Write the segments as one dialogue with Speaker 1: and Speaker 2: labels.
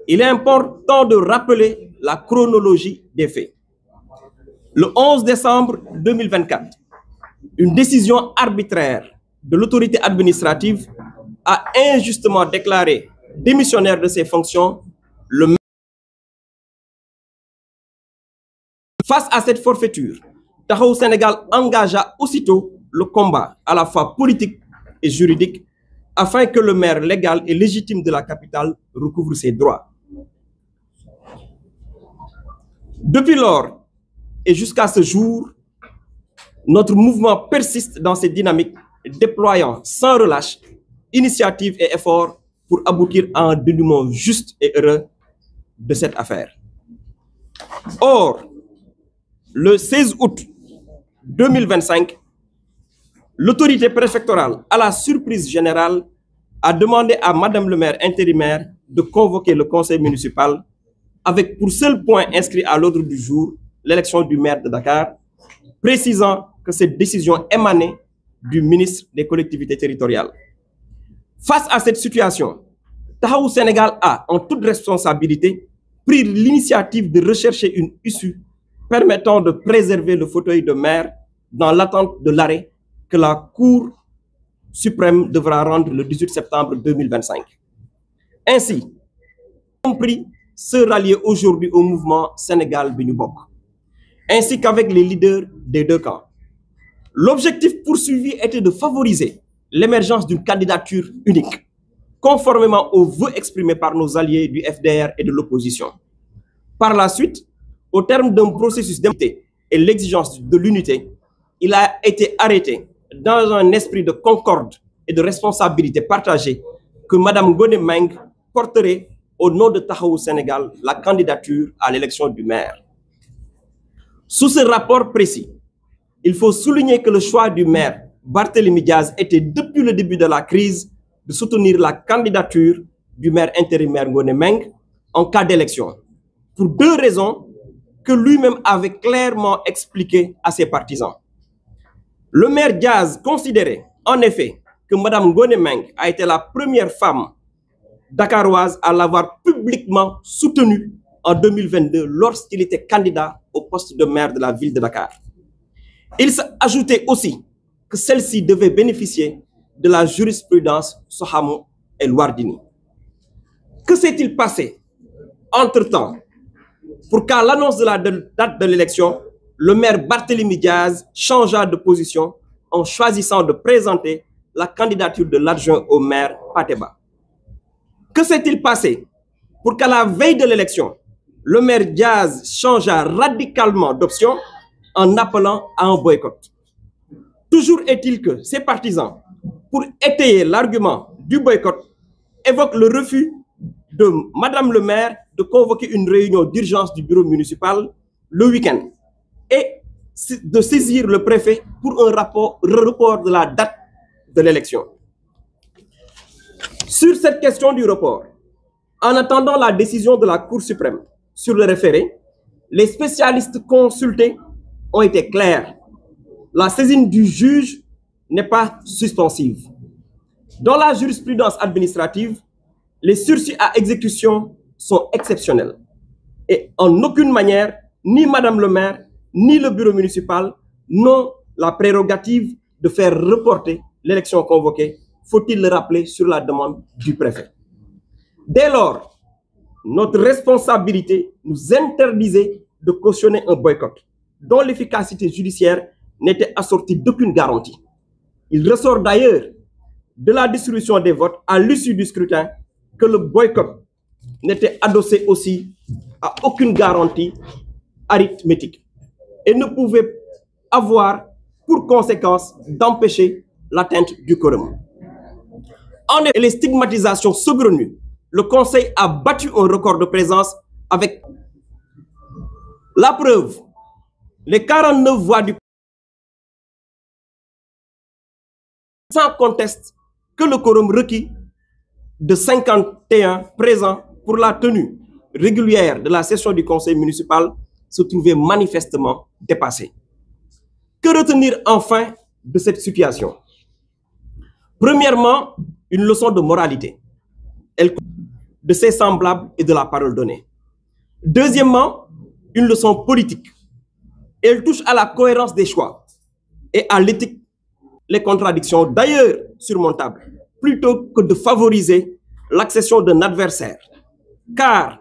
Speaker 1: Il est important de rappeler la chronologie des faits. Le 11 décembre 2024, une décision arbitraire de l'autorité administrative a injustement déclaré démissionnaire de ses fonctions le maire. Face à cette forfaiture, Taxawu Sénégal engagea aussitôt le combat à la fois politique et juridique afin que le maire légal et légitime de la capitale recouvre ses droits. Depuis lors et jusqu'à ce jour, notre mouvement persiste dans cette dynamique, déployant sans relâche initiatives et efforts pour aboutir à un dénouement juste et heureux de cette affaire. Or, le 16 août 2025, l'autorité préfectorale, à la surprise générale, a demandé à Madame le maire intérimaire de convoquer le conseil municipal avec pour seul point inscrit à l'ordre du jour l'élection du maire de Dakar, précisant que cette décision émanait du ministre des collectivités territoriales. Face à cette situation, Taxawu Sénégal a, en toute responsabilité, pris l'initiative de rechercher une issue permettant de préserver le fauteuil de maire dans l'attente de l'arrêt que la Cour suprême devra rendre le 18 septembre 2025. Ainsi, compris se rallier aujourd'hui au mouvement Sénégal bi ñu bokk, ainsi qu'avec les leaders des deux camps. L'objectif poursuivi était de favoriser l'émergence d'une candidature unique, conformément aux vœux exprimés par nos alliés du FDR et de l'opposition. Par la suite, au terme d'un processus d'unité et l'exigence de l'unité, il a été arrêté dans un esprit de concorde et de responsabilité partagée que Mme Ngoné Meng porterait au nom de Taxawu Sénégal la candidature à l'élection du maire. Sous ce rapport précis, il faut souligner que le choix du maire Barthélémy Diaz était depuis le début de la crise de soutenir la candidature du maire intérimaire Ngoné Meng en cas d'élection, pour deux raisons que lui-même avait clairement expliquées à ses partisans. Le maire Diaz considérait en effet que Mme Ngoné Meng a été la première femme dakaroise à l'avoir publiquement soutenue en 2022 lorsqu'il était candidat au poste de maire de la ville de Dakar. Il s'ajoutait aussi que celle-ci devait bénéficier de la jurisprudence Soham El Wardini. Que s'est-il passé entre-temps pour qu'à l'annonce de la date de l'élection, le maire Barthélémy Diaz changea de position en choisissant de présenter la candidature de l'adjoint au maire Pateba? Que s'est-il passé pour qu'à la veille de l'élection, le maire Diaz changea radicalement d'option en appelant à un boycott? Toujours est-il que ses partisans, pour étayer l'argument du boycott, évoquent le refus de Madame le maire de convoquer une réunion d'urgence du bureau municipal le week-end et de saisir le préfet pour un report de la date de l'élection. Sur cette question du report, en attendant la décision de la Cour suprême sur le référé, les spécialistes consultés ont été clairs. La saisine du juge n'est pas suspensive. Dans la jurisprudence administrative, les sursis à exécution sont exceptionnels. Et en aucune manière, ni Madame le maire, ni le bureau municipal n'ont la prérogative de faire reporter l'élection convoquée, faut-il le rappeler, sur la demande du préfet. Dès lors, notre responsabilité nous interdisait de cautionner un boycott dont l'efficacité judiciaire n'était assortie d'aucune garantie. Il ressort d'ailleurs de la distribution des votes à l'issue du scrutin que le boycott n'était adossé aussi à aucune garantie arithmétique et ne pouvait avoir pour conséquence d'empêcher l'atteinte du quorum. En effet, les stigmatisations saugrenues, le Conseil a battu un record de présence avec la preuve, les 49 voix du sans conteste que le quorum requis de 51 présents pour la tenue régulière de la session du conseil municipal se trouvait manifestement dépassé. Que retenir enfin de cette situation? Premièrement, une leçon de moralité. de ses semblables et de la parole donnée. Deuxièmement, une leçon politique. Elle touche à la cohérence des choix et à l'éthique, les contradictions d'ailleurs surmontables, plutôt que de favoriser l'accession d'un adversaire. Car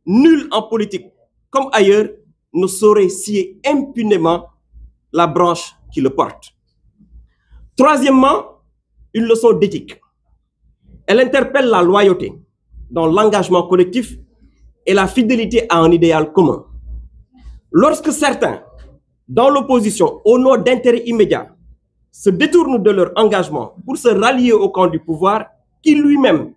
Speaker 1: nul en politique, comme ailleurs, ne saurait scier impunément la branche qui le porte. Troisièmement, une leçon d'éthique. Elle interpelle la loyauté dans l'engagement collectif et la fidélité à un idéal commun. Lorsque certains, dans l'opposition, au nom d'intérêts immédiats, se détournent de leur engagement pour se rallier au camp du pouvoir qui lui-même